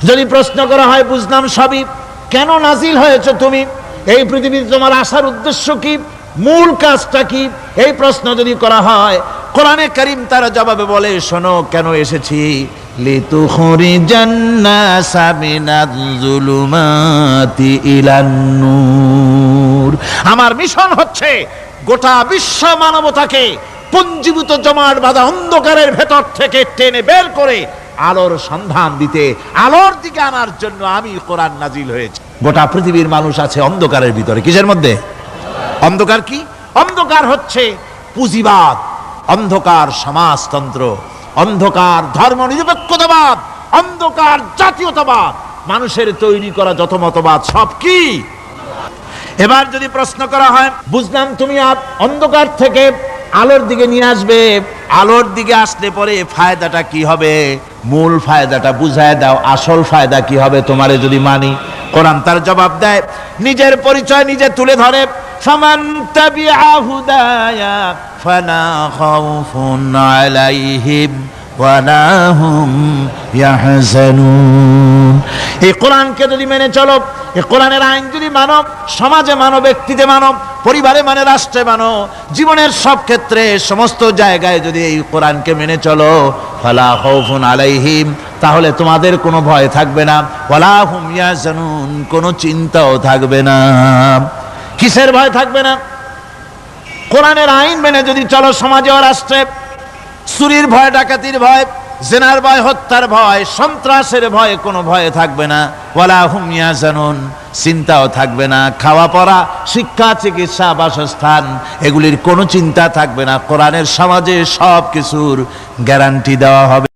যদি প্রশ্ন করা হয় বুঝলাম সবই, কেন নাজিল হয়েছে তুমি, এই পৃথিবীতে তোমার আসার উদ্দেশ্য কি, মূল কাজটা কি, এই প্রশ্ন যদি করা হয় কোরআনে কারীম তার জবাবে বলে, শোনো কেন এসেছি, লিতুখরিজান নাসা মিনাজ যুলুমাতি ইলান নূর। আমার মিশন হচ্ছে গোটা বিশ্ব মানবতাকে পুঞ্জীভূত জমাট বাঁধা অন্ধকারের ভেতর থেকে টেনে বের করে আলোর সন্ধান দিতে, আলোর দিকে আনার জন্য আমি কোরআন নাজিল হয়েছে। গোটা পৃথিবীর মানুষ আছে অন্ধকারের ভিতরে। কিসের মধ্যে? অন্ধকার কি? অন্ধকার হচ্ছে পুঁজিবাদ, অন্ধকার সমাজতন্ত্র, অন্ধকার ধর্ম নিরপেক্ষতাবাদ, অন্ধকার জাতীয়তাবাদ, মানুষের তৈরি করা যত মতবাদ সব কি। এবার যদি প্রশ্ন করা হয় বুঝলাম তুমি অন্ধকার থেকে আলোর দিকে নিয়ে আসবে, আলোর দিকে আসলে পরে ফায়দাটা কি হবে, মূল ফায়দাটা বুঝায় দাও, আসল ফায়দা কি হবে তোমারে যদি মানি। কোরআন তার জবাব দেয়, নিজের পরিচয় নিজে তুলে ধরে, ফামান তাবিআ হুদায়া ফালা খাউফুন আলাইহিম ওয়ালা হুম ইয়াহজানুন। এই কোরআনকে যদি মেনে চলো, এই কোরআনের আইন যদি মানো, সমাজে মানো, ব্যক্তিতে মানো, পরিবারে মানে, রাষ্ট্রে মানো, জীবনের সব ক্ষেত্রে সমস্ত জায়গায় যদি এই কোরআনকে মেনে চলো, ফালা খাউফুন আলাইহিম, তাহলে তোমাদের কোনো ভয় থাকবে না, ওয়ালা হুম ইয়াহজানুন, কোনো চিন্তাও থাকবে না। কিসের ভয় থাকবে না? কোরআনের আইন মেনে যদি চলো সমাজে ও রাষ্ট্রে, চুরির ভয়, ডাকাতির ভয়, জেনার ভয়, হত্যার ভয়, সন্ত্রাসের ভয়, কোনো ভয় থাকবে না। ওয়ালা হুম ইয়াহজানুন, চিন্তাও থাকবে না। খাওয়া পড়া, শিক্ষা, চিকিৎসা, বাসস্থান, এগুলির কোনো চিন্তা থাকবে না। কোরআনের সমাজে সব কিছুর গ্যারান্টি দেওয়া হবে।